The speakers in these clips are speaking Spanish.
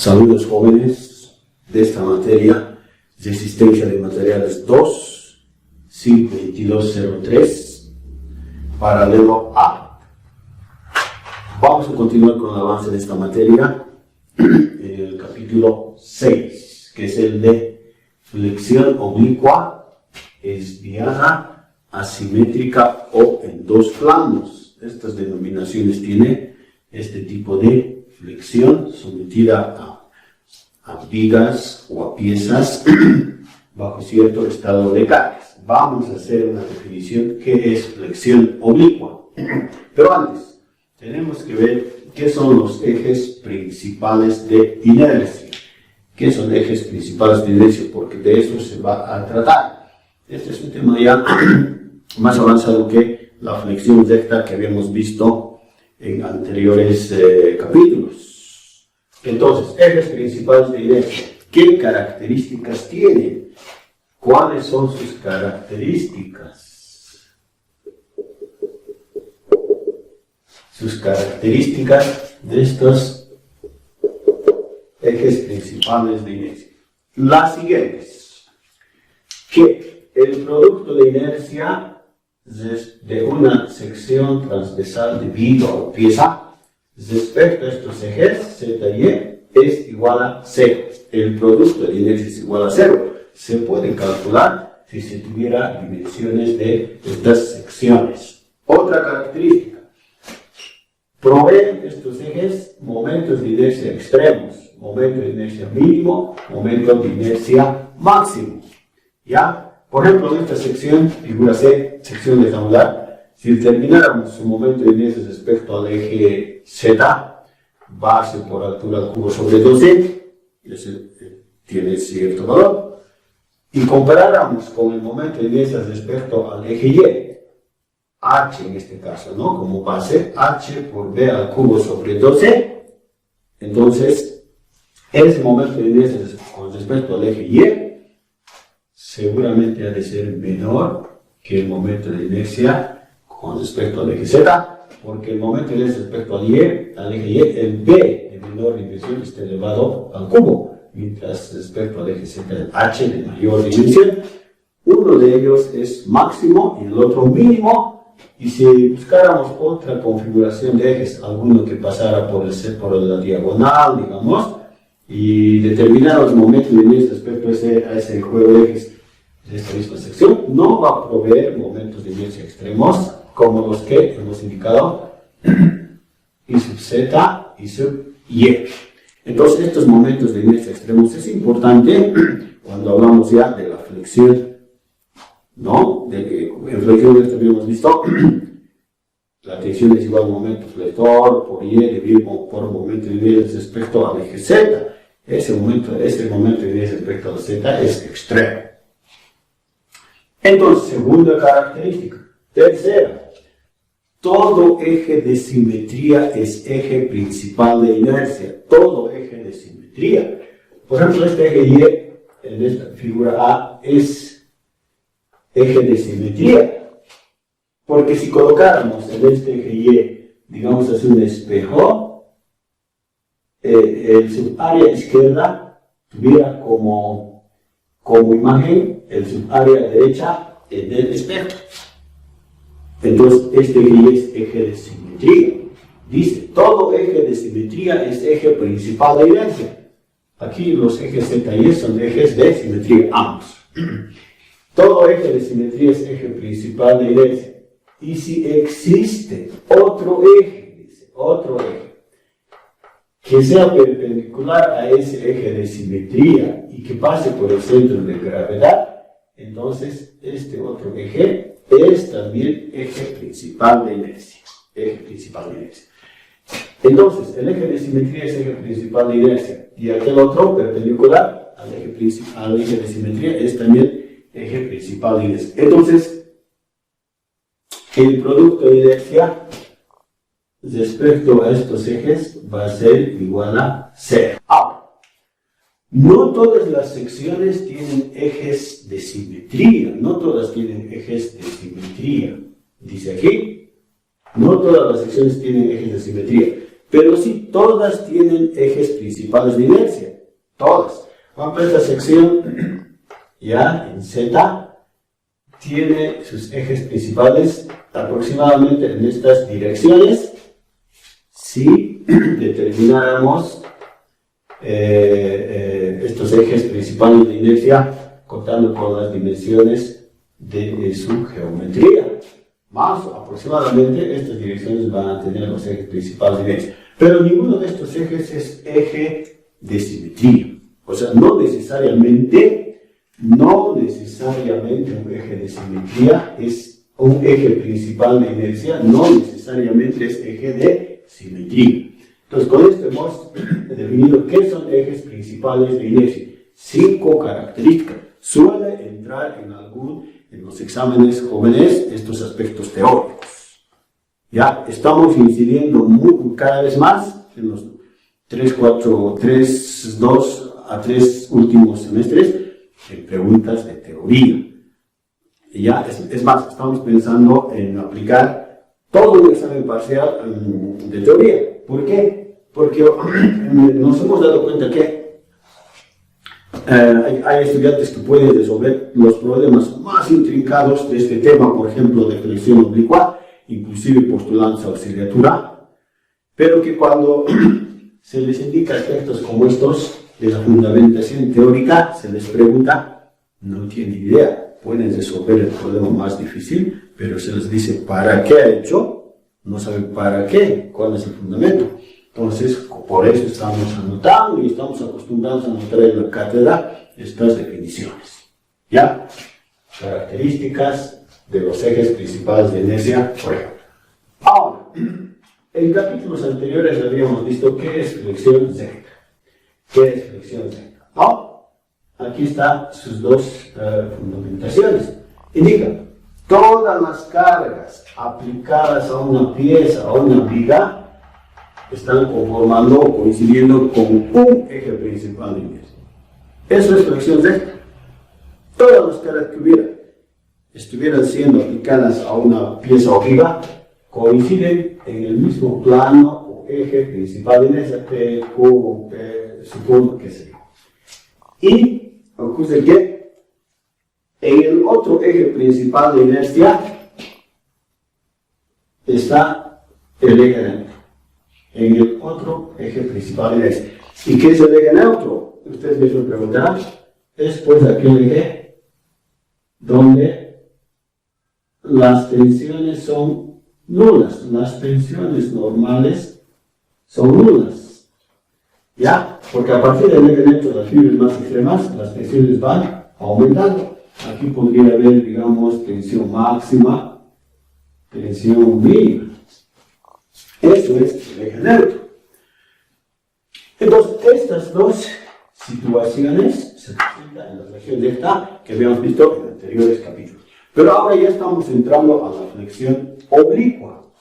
Saludos jóvenes de esta materia, resistencia de materiales 2, 52203, paralelo A. Vamos a continuar con el avance de esta materia en el capítulo 6, que es el de flexión oblicua, esbiada, asimétrica o en dos planos. Estas denominaciones tiene este tipo de flexión sometida a vigas o a piezas bajo cierto estado de cargas. Vamos a hacer una definición que es flexión oblicua. Pero antes, tenemos que ver qué son los ejes principales de inercia. ¿Qué son ejes principales de inercia? Porque de eso se va a tratar. Este es un tema ya más avanzado que la flexión recta que habíamos visto en anteriores capítulos. Entonces, ejes principales de inercia. ¿Qué características tienen? ¿Cuáles son sus características? Sus características de estos ejes principales de inercia. Las siguientes. Que el producto de inercia de una sección transversal de viga o pieza respecto a estos ejes Z y E es igual a 0. El producto de inercia es igual a 0. Se puede calcular si se tuviera dimensiones de estas secciones. Otra característica. Proveen estos ejes momentos de inercia extremos, momento de inercia mínimo, momento de inercia máximo. ¿Ya? Por ejemplo, en esta sección, figura C, sección rectangular, si determináramos su momento de inercia respecto al eje Z, base por altura al cubo sobre 12, ese tiene cierto valor, y comparáramos con el momento de inercia respecto al eje Y, H en este caso, ¿no? Como base, H por B al cubo sobre 12, entonces, ese momento de inercia con respecto al eje Y, seguramente ha de ser menor que el momento de inercia con respecto al eje Z, porque el momento de inercia respecto al eje Y, el B de menor dimensión está elevado al cubo, mientras respecto al eje Z, el H de mayor dimensión, uno de ellos es máximo y el otro mínimo, y si buscáramos otra configuración de ejes, alguno que pasara por la diagonal, digamos, y determinar los momentos de inercia respecto a ese juego de ejes de esta misma sección, no va a proveer momentos de inercia extremos como los que hemos indicado y sub Z y sub Y. Entonces, estos momentos de inercia extremos es importante cuando hablamos ya de la flexión, ¿no? En flexión hemos visto la tensión es igual a momento flector por Y dividido por momento de inercia respecto al eje Z. Ese momento de inercia respecto al Z es extremo. Entonces, segunda característica. Tercera, todo eje de simetría es eje principal de inercia. Todo eje de simetría. Por ejemplo, este eje Y, en esta figura A, es eje de simetría. Porque si colocáramos en este eje Y, digamos así, un espejo, el subárea izquierda tuviera como imagen el subárea derecha del espejo. Entonces, este eje Y es eje de simetría. Dice, todo eje de simetría es eje principal de inercia. Aquí los ejes Z y E son ejes de simetría, ambos. Todo eje de simetría es eje principal de inercia. Y si existe otro eje, dice, otro eje, que sea perpendicular a ese eje de simetría y que pase por el centro de gravedad, entonces este otro eje es también eje principal de inercia. Eje principal de inercia. Entonces, el eje de simetría es eje principal de inercia y aquel otro perpendicular al eje de simetría es también eje principal de inercia. Entonces, el producto de inercia respecto a estos ejes va a ser igual a 0. Ahora, no todas las secciones tienen ejes de simetría, no todas tienen ejes de simetría. Dice aquí, no todas las secciones tienen ejes de simetría. pero sí, todas tienen ejes principales de inercia, todas. Por ejemplo, esta sección, ya en Z, tiene sus ejes principales aproximadamente en estas direcciones, si determináramos estos ejes principales de inercia contando con las dimensiones de su geometría. Más aproximadamente estas direcciones van a tener los ejes principales de inercia. Pero ninguno de estos ejes es eje de simetría. O sea, no necesariamente un eje de simetría es un eje principal de inercia, no necesariamente es eje de simetría. Entonces, con esto hemos definido qué son ejes principales de inercia. 5 características. Suele entrar en los exámenes jóvenes estos aspectos teóricos. Ya estamos incidiendo cada vez más en los 2 a 3 últimos semestres en preguntas de teoría. Y ya es más, estamos pensando en aplicar todo un examen parcial de teoría. ¿Por qué? Porque nos hemos dado cuenta que hay estudiantes que pueden resolver los problemas más intrincados de este tema, por ejemplo, de flexión oblicua, inclusive postulándose auxiliatura, pero que cuando se les indica aspectos como estos de la fundamentación teórica, se les pregunta, no tienen idea, pueden resolver el problema más difícil, pero se les dice, ¿para qué ha hecho? No saben para qué, cuál es el fundamento. Entonces, por eso estamos anotando y estamos acostumbrados a anotar en la cátedra estas definiciones. ¿Ya? Características de los ejes principales de inercia, por ejemplo. Ahora, en capítulos anteriores habíamos visto qué es flexión Z. ¿Qué es flexión Z? ¿No? Aquí están sus dos fundamentaciones. Indica, todas las cargas aplicadas a una pieza, a una viga, están conformando o coincidiendo con un eje principal de inercia. Eso es flexión Z. Todas las cargas que estuvieran siendo aplicadas a una pieza o viga coinciden en el mismo plano o eje principal de inercia, P, Q, P, supongo que sea. Y ocurre que en el otro eje principal de inercia está el eje neutro. En el otro eje principal de inercia. ¿Y qué es el eje neutro? Ustedes mismos preguntarán. Es pues aquel eje donde las tensiones son nulas. Las tensiones normales son nulas. ¿Ya? Porque a partir del eje neutro, las fibras más extremas, las tensiones van aumentando. Aquí podría haber, digamos, tensión máxima, tensión mínima. Eso es el eje neutro. Entonces, estas dos situaciones se presentan en la flexión delta que habíamos visto en anteriores capítulos. Pero ahora ya estamos entrando a la flexión oblicua.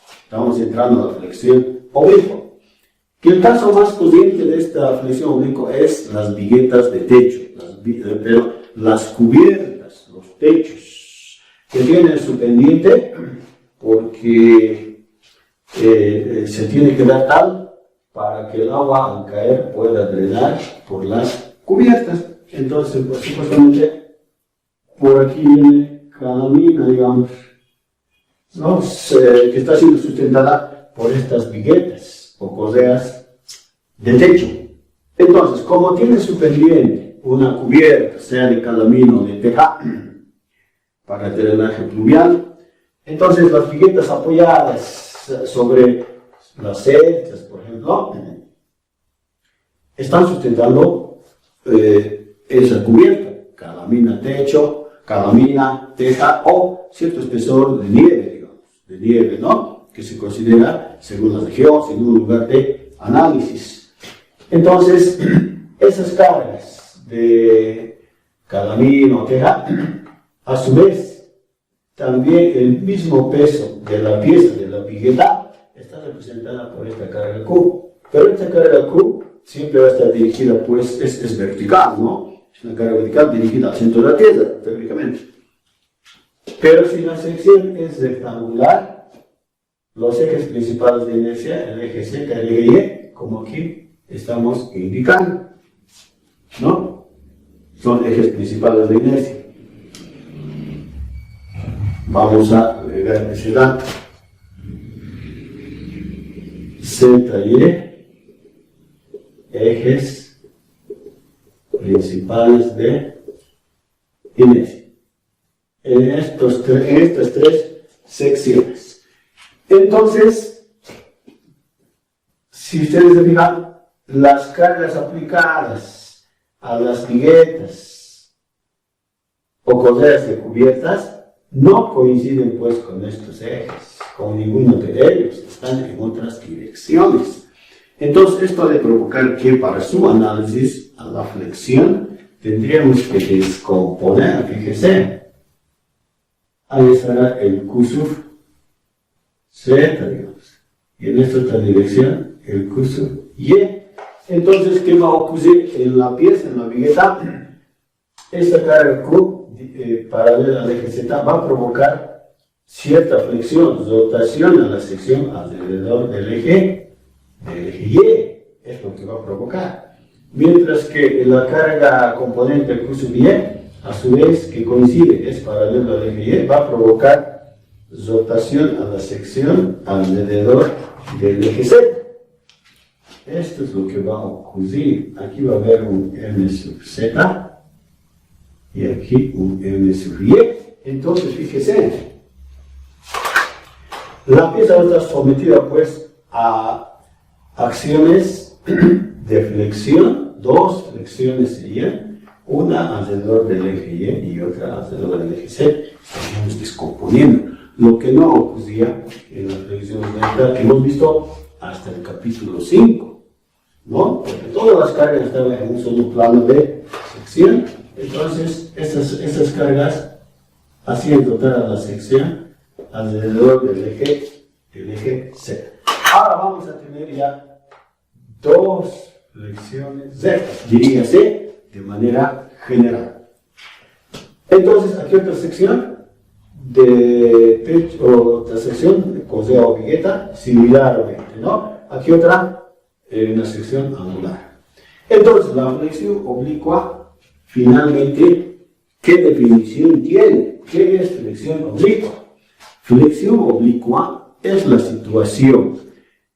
Que el caso más corriente de esta flexión oblicua es las viguetas de techo, pero las cubiertas, los techos, que tienen su pendiente porque se tiene que dar tal para que el agua al caer pueda drenar por las cubiertas. Entonces, pues, supuestamente, por aquí viene cada mina, digamos, ¿no? Que está siendo sustentada por estas viguetas o correas de techo. Entonces, como tiene su pendiente una cubierta, sea de calamina o de teja, para el drenaje pluvial, entonces las viguetas apoyadas sobre las celdas, por ejemplo, están sustentando esa cubierta, calamina techo, calamina teja o cierto espesor de nieve, digamos, de nieve, ¿no? Que se considera, según la región, según un lugar de análisis. Entonces, esas cargas de calamina o teja, a su vez, también el mismo peso de la pieza de la vigueta está representada por esta carga Q. Pero esta carga Q siempre va a estar dirigida, pues, es vertical, ¿no? Es una carga vertical dirigida al centro de la tierra, teóricamente. Pero si la sección es rectangular, los ejes principales de inercia, el eje Z, el eje Y, como aquí estamos indicando, ¿no? Son ejes principales de inercia. Vamos a agregar ese dato. Z y ejes principales de inercia. En estas tres secciones. Entonces, si ustedes se fijan, las cargas aplicadas a las viguetas o correas de cubiertas no coinciden pues con estos ejes, con ninguno de ellos, están en otras direcciones. Entonces esto ha de provocar que para su análisis a la flexión tendríamos que descomponer, fíjese, ahí estará el Q sub Z, digamos, y en esta otra dirección el Q sub Y. Entonces, ¿qué va a ocurrir en la pieza, en la vigueta? Esta carga Q paralela al eje Z va a provocar cierta flexión, rotación a la sección alrededor del eje Y, es lo que va a provocar. Mientras que la carga componente Q sub Y, a su vez, que coincide, es paralelo al eje Y, va a provocar rotación a la sección alrededor del eje Z. Esto es lo que va a ocurrir. Aquí va a haber un M sub Z y aquí un M sub Y. Entonces, fíjese, la pieza va a estar sometida pues a acciones de flexión, dos flexiones serían, una alrededor del eje Y y otra alrededor del eje Z. Estamos descomponiendo. Lo que no ocurría en las flexión de que hemos visto hasta el capítulo 5, ¿no? Porque todas las cargas estaban en un solo plano de sección. Entonces, esas cargas hacían rotar a la sección alrededor del eje Z. Ahora vamos a tener ya dos flexiones Z, diríase de manera general. Entonces, aquí otra sección de pecho, otra sección de correa o vigueta, similarmente, ¿no? Aquí otra, una sección angular. Entonces, la flexión oblicua, finalmente, ¿qué definición tiene? ¿Qué es flexión oblicua? Flexión oblicua es la situación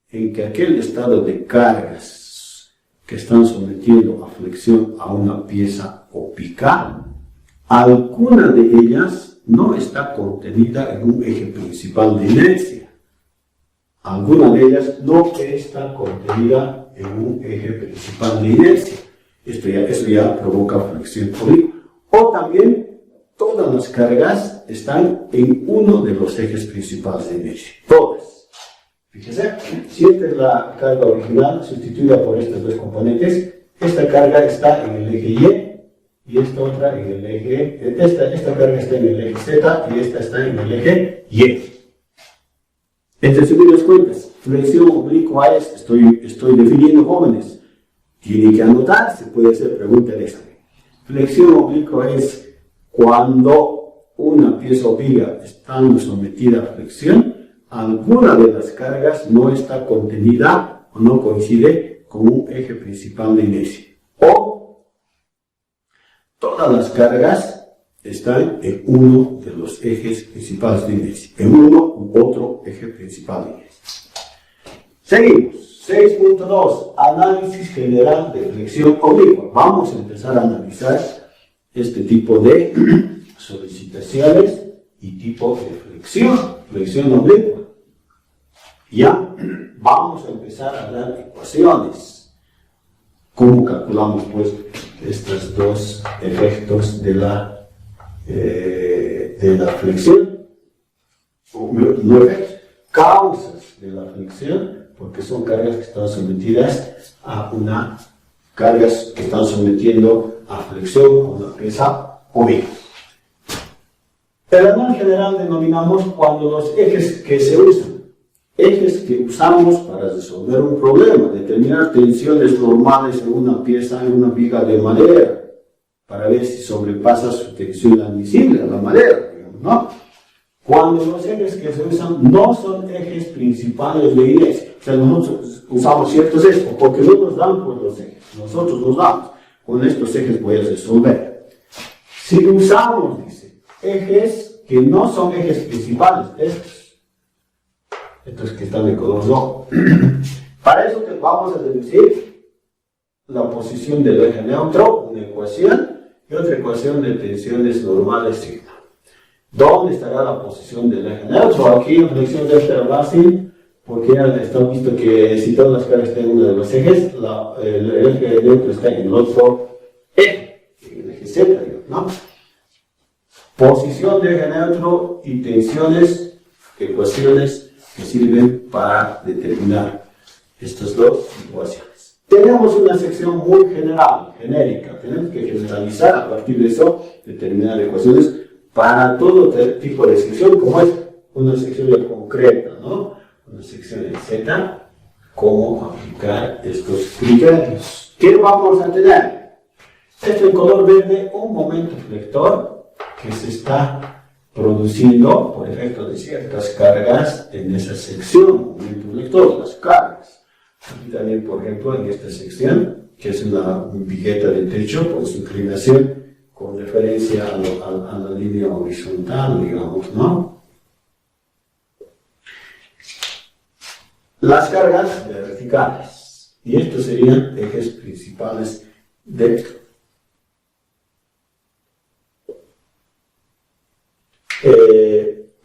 en que aquel estado de cargas que están sometiendo a flexión a una pieza óptica, alguna de ellas no está contenida en un eje principal de inercia. Alguna de ellas no está contenida en un eje principal de inercia. Eso ya provoca flexión oblicua. O también, todas las cargas están en uno de los ejes principales de inercia. Todas. Fíjese, si esta es la carga original, sustituida por estas dos componentes, esta carga está en el eje Y esta otra en el eje, esta carga está en el eje Z y esta está en el eje Y. En resumidas cuentas, flexión oblicua es, estoy definiendo, jóvenes, tienen que anotar, se puede hacer pregunta de examen. Flexión oblicua es cuando una pieza obliga estando sometida a flexión, alguna de las cargas no está contenida o no coincide con un eje principal de inercia. O todas las cargas están en uno de los ejes principales de inercia, en uno u otro eje principal de inercia. Seguimos. 6.2. Análisis general de flexión oblicua. Vamos a empezar a analizar este tipo de solicitaciones y tipo de flexión oblicua. Ya, vamos a empezar a dar ecuaciones. ¿Cómo calculamos pues estos dos efectos de la flexión? No efectos, causas de la flexión, porque son cargas que están sometidas a cargas que están sometiendo a flexión a una pieza oblicua. El análisis general denominamos cuando los ejes que se usan, ejes que usamos para resolver un problema, determinar tensiones normales en una pieza, en una viga de madera, para ver si sobrepasa su tensión admisible a la madera, digamos, ¿no? cuando los ejes que se usan no son ejes principales de inercia. O sea, nosotros usamos ciertos ejes, porque no nos dan por los ejes, nosotros nos damos. Con estos ejes voy a resolver. Si usamos, dice, ejes que no son ejes principales, estos que están de color rojo, para eso vamos a deducir la posición del eje neutro, una ecuación, y otra ecuación de tensiones normales sigma. ¿Dónde estará la posición del eje neutro? Aquí en flexión de esta fácil, porque ya está visto que si todas las caras están en uno de los ejes, el eje neutro está en el otro eje, en el eje Z, ¿no? Posición de eje neutro y tensiones, ecuaciones que sirven para determinar estas dos ecuaciones. Tenemos una sección muy general, genérica, tenemos que generalizar a partir de eso, determinar ecuaciones para todo tipo de sección, como es una sección ya concreta, ¿no? Una sección en Z, cómo aplicar estos criterios. ¿Qué vamos a tener? Esto en color verde, un momento flector que se está produciendo por efecto de ciertas cargas en esa sección, momento flector, las cargas. Aquí también, por ejemplo, en esta sección, que es una vigueta de techo por su inclinación, con referencia a la línea horizontal, digamos, ¿no? Las cargas verticales. Y estos serían ejes principales de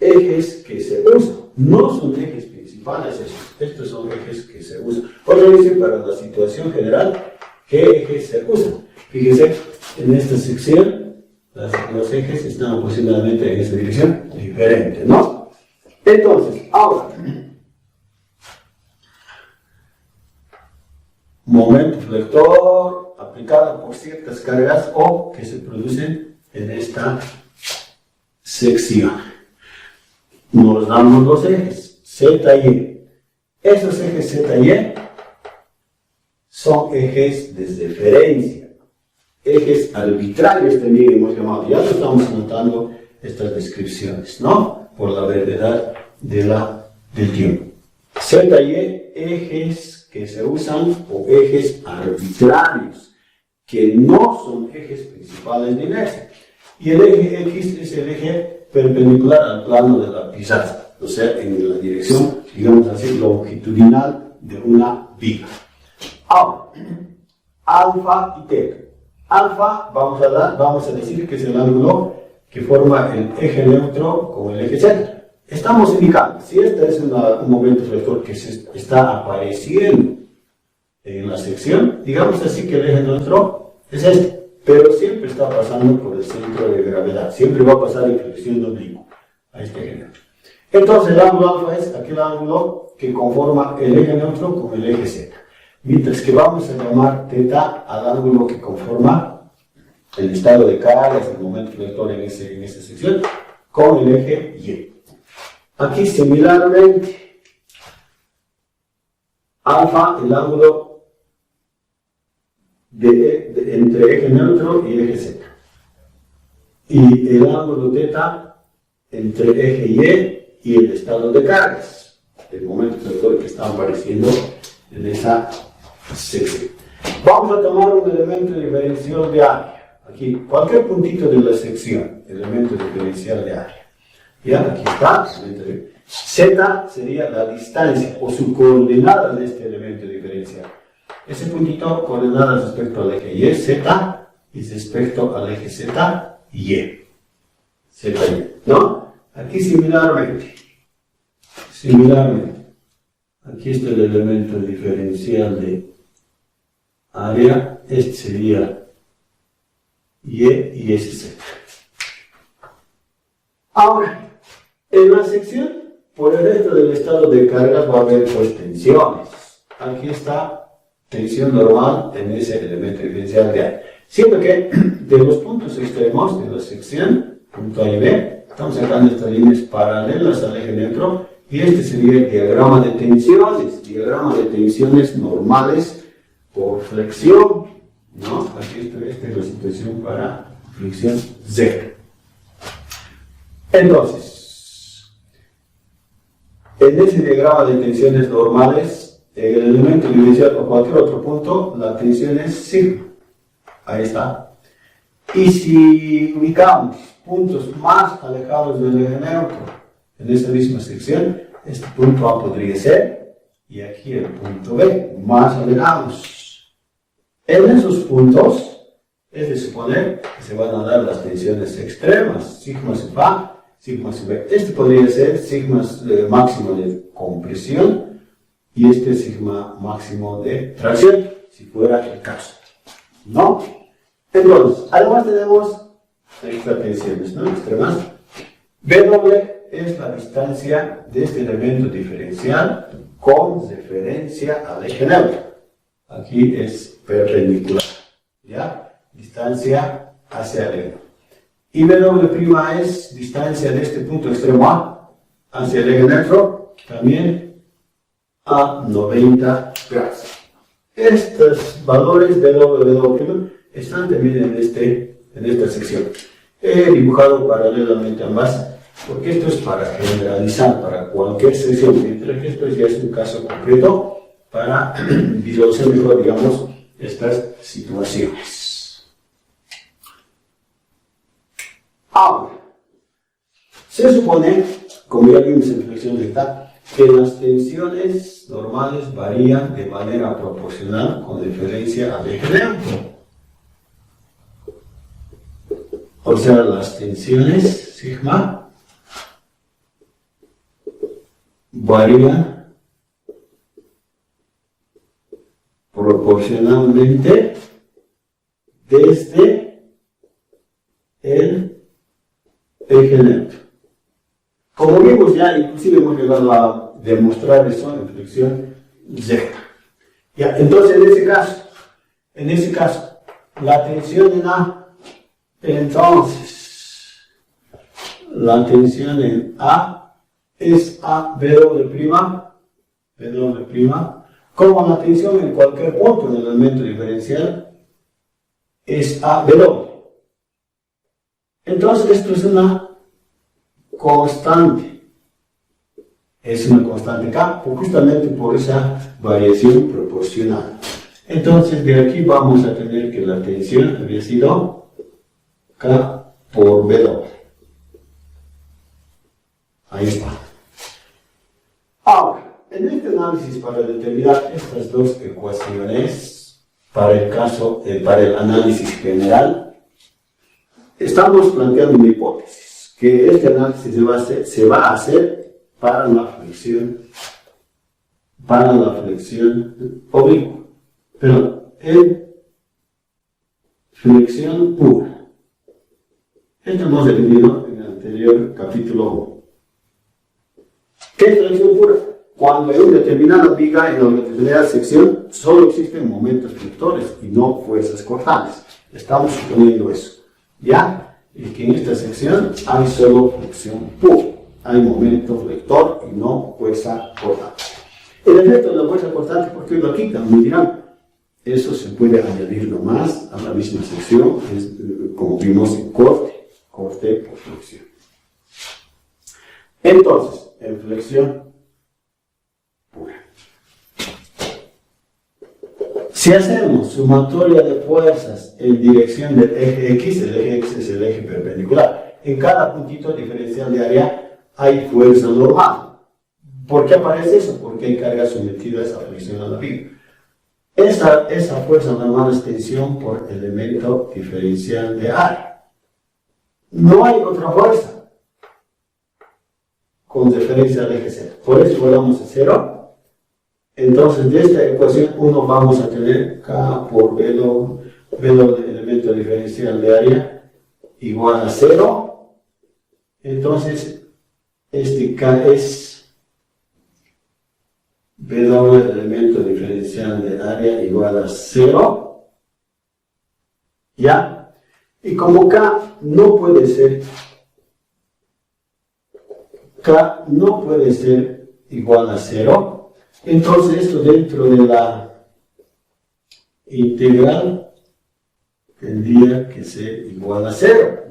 ejes que se usan. No son ejes principales estos son ejes que se usan. Otro dice para la situación general, ¿qué ejes se usan? Fíjense, en esta sección, los ejes están aproximadamente en esa dirección diferente, ¿no? Entonces, ahora, momento flector aplicado por ciertas cargas o que se producen en esta sección. Nos damos los ejes Z y Y. Esos ejes Z y Y son ejes de referencia. Ejes arbitrarios también hemos llamado, ya lo estamos anotando estas descripciones, ¿no? Por la brevedad del tiempo. Z y Y, ejes que se usan o ejes arbitrarios, que no son ejes principales de inercia. Y el eje X es el eje perpendicular al plano de la pizarra, o sea, en la dirección, digamos así, longitudinal de una viga. Ahora, alfa y teta. Alfa vamos a decir que es el ángulo que forma el eje neutro con el eje Z. Estamos indicando, si este es un momento flector que se está apareciendo en la sección, digamos así que el eje neutro es este, pero siempre está pasando por el centro de gravedad, siempre va a pasar en flexión oblicua a este eje neutro. Entonces el ángulo alfa es aquel ángulo que conforma el eje neutro con el eje Z. Mientras que vamos a llamar teta al ángulo que conforma el estado de cargas, el momento flector en esa sección, con el eje Y. Aquí similarmente, alfa, el ángulo entre eje neutro y eje Z. Y el ángulo teta entre eje Y el estado de cargas, el momento flector que está apareciendo en esa sección. Vamos a tomar un elemento diferencial de área. Aquí, cualquier puntito de la sección, elemento diferencial de área. ¿Ya? Aquí está. Z sería la distancia o su coordenada de este elemento diferencial. Ese puntito coordenada respecto al eje Y, Z, y respecto al eje Z, Y. Z, Y. ¿No? Aquí similarmente. Aquí está el elemento diferencial de área, este sería Y y ese Z. Ahora, en la sección, por el resto del estado de cargas va a haber pues tensiones. Aquí está tensión normal en ese elemento diferencial de área. Siendo que de los puntos extremos de la sección, punto A y B, estamos sacando estas líneas paralelas al eje neutro. Y este sería el diagrama de tensiones normales por flexión, ¿no? Aquí esta es la situación para flexión Z. Entonces, En ese diagrama de tensiones normales, en el elemento diferencial o cualquier otro punto, la tensión es sigma. Ahí está. Y si ubicamos puntos más alejados del eje neutro en esta misma sección, este punto A podría ser, y aquí el punto B, más alejados. En esos puntos, es de suponer que se van a dar las tensiones extremas, sigma sub A, sigma sub B. Este podría ser sigma máximo de compresión y este sigma máximo de tracción, si fuera el caso. ¿No? Entonces, además tenemos estas tensiones, ¿no? Extremas. W es la distancia de este elemento diferencial con referencia al eje neutro. Aquí es perpendicular, ¿ya? Distancia hacia el eje. Y W' es distancia de este punto extremo A hacia el eje neutro, también a 90 grados. Estos valores de W' están también en esta sección. He dibujado paralelamente ambas, porque esto es para generalizar para cualquier sección, mientras que esto ya es un caso concreto para visualizar mejor, digamos, estas situaciones. Ahora, se supone, como ya vimos en flexión recta, que las tensiones normales varían de manera proporcional con referencia al eje neutro. O sea, las tensiones sigma varían proporcionalmente desde el eje neutro. Como vimos ya, inclusive hemos llegado a demostrar eso en flexión recta. Ya, entonces en ese caso, la tensión en A, entonces, la tensión en A es AW', como la tensión en cualquier punto en el elemento diferencial es AW. Entonces, esto es una constante. Es una constante K, justamente por esa variación proporcional. Entonces, de aquí vamos a tener que la tensión había sido K por W. Ahí está. Ahora, en este análisis para determinar estas dos ecuaciones, para el análisis general, estamos planteando una hipótesis, que este análisis se va a hacer para la flexión oblicua, pero en flexión pura. Esto hemos definido en el anterior capítulo 1. ¿Qué es flexión pura? Cuando en una determinada viga, en una determinada sección, solo existen momentos flectores y no fuerzas cortantes. Estamos suponiendo eso. ¿Ya? Y que en esta sección hay solo flexión pura. Hay momento flector y no fuerza cortante. El efecto de la fuerza cortante, ¿por qué lo quitan? Me dirán, eso se puede añadir nomás a la misma sección, como vimos en corte por flexión. Entonces, en flexión pura, si hacemos sumatoria de fuerzas en dirección del eje X, el eje X es el eje perpendicular, en cada puntito diferencial de área hay fuerza normal. ¿Por qué aparece eso? Porque hay cargas sometidas a flexión a la viga. Esa fuerza normal es tensión por elemento diferencial de área. No hay otra fuerza con referencia al eje Z. Por eso volvamos a 0. Entonces, de esta ecuación 1 vamos a tener K por V del elemento diferencial de área igual a 0. Entonces, este K es V del elemento diferencial de área igual a 0. ¿Ya? Y como K no puede ser igual a 0, entonces esto dentro de la integral tendría que ser igual a 0,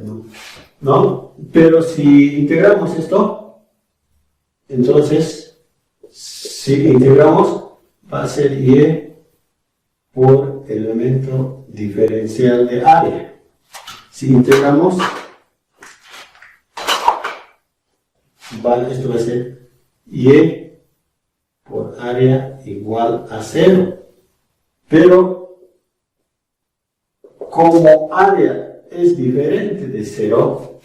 ¿no? Pero si integramos esto, entonces Si integramos, va a ser y por elemento diferencial de área. Si integramos, esto va a ser y por área igual a 0. Pero como área es diferente de 0,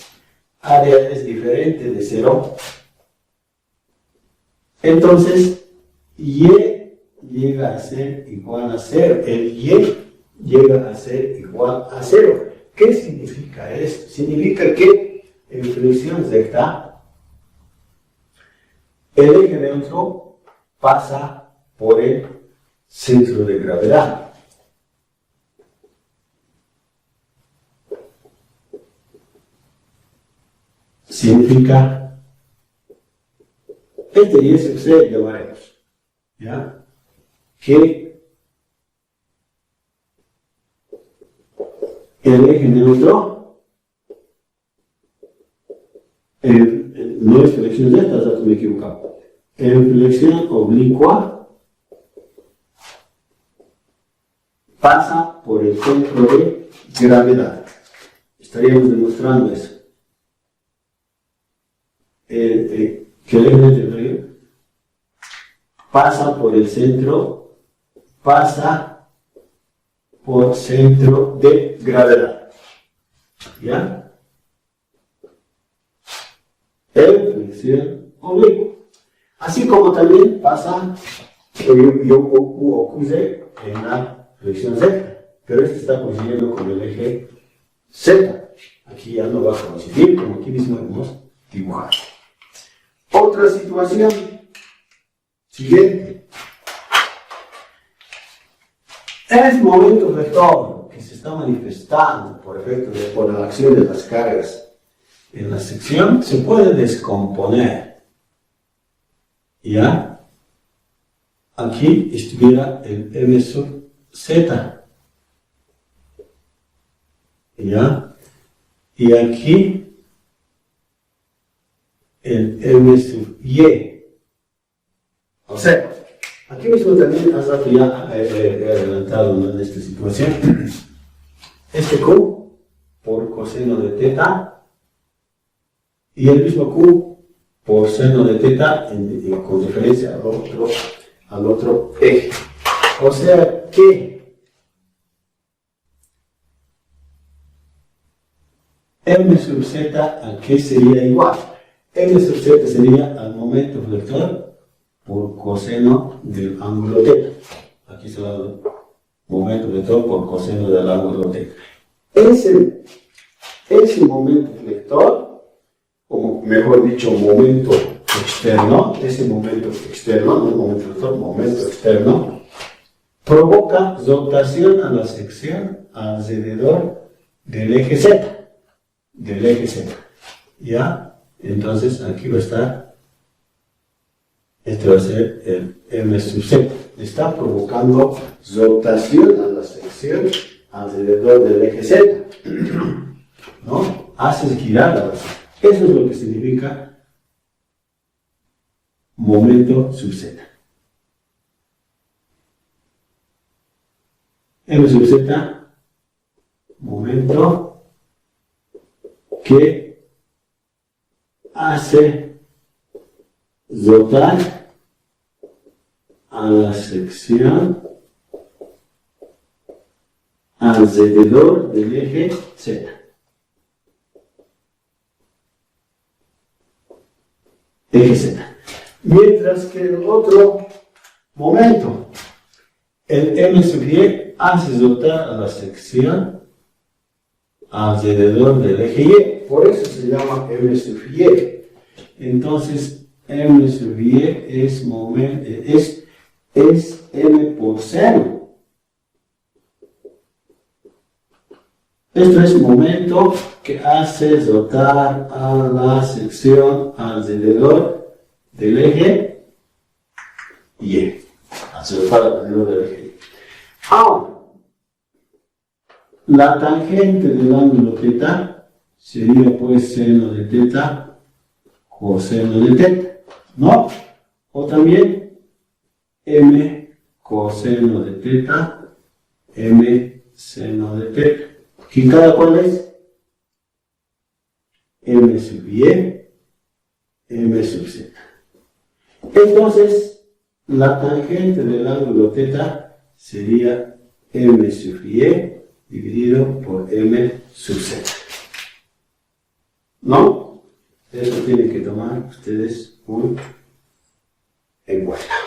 entonces y llega a ser igual a 0. El y llega a ser igual a 0. ¿Qué significa esto? Significa que en flexión recta el eje neutro pasa por el centro de gravedad. Significa, este y ese C llamaremos, ¿ya? Que el eje neutro, no es flexión Z, ya me he equivocado. En flexión oblicua pasa por el centro de gravedad. Estaríamos demostrando eso. Que el eje neutro pasa por el centro, de gravedad. ¿Ya? En flexión oblicua. Así como también pasa ocurre en la flexión Z, pero este está coincidiendo con el eje Z. Aquí ya no va a coincidir, como aquí mismo hemos dibujado. Otra situación siguiente. El momento vector que se está manifestando por efecto por la acción de las cargas en la sección se puede descomponer. ¿Ya? Aquí estuviera el M sub Z. ¿Ya? Y aquí el M sub Y. O sea, aquí mismo también hace rato ya he adelantado en esta situación. Este Q por coseno de teta y el mismo Q por seno de teta con referencia al otro eje. O sea que M sub Z a qué sería igual. M sub Z sería al momento vector por coseno del ángulo teta. Aquí se da el momento vector por coseno del ángulo teta. Ese momento vector, o mejor dicho, momento externo, ese momento externo, no momento vector, momento externo, provoca rotación a la sección alrededor del eje Z. ¿Ya? Entonces aquí va a estar, este va a ser el M sub Z. Está provocando rotación a la sección alrededor del eje Z. ¿No? Hace girar la base. Eso es lo que significa momento sub Z. M sub Z, momento que hace rotar a la sección alrededor del eje Z. Eje Z. Mientras que el otro momento, el M sub Y, hace rotar a la sección alrededor del eje Y. Por eso se llama M sub Y. Entonces, M sub Y es M por seno. Esto es momento que hace rotar a la sección alrededor del eje Y. Hace rotar alrededor del eje Y. Ahora, la tangente del ángulo teta sería pues seno de teta coseno de teta, ¿no? O también m coseno de teta, m seno de teta. ¿Y cada cuál es? M sub y, m sub z. Entonces, la tangente del ángulo θ sería m sub y dividido por m sub z. ¿No? Eso tienen que tomar ustedes muy en cuenta.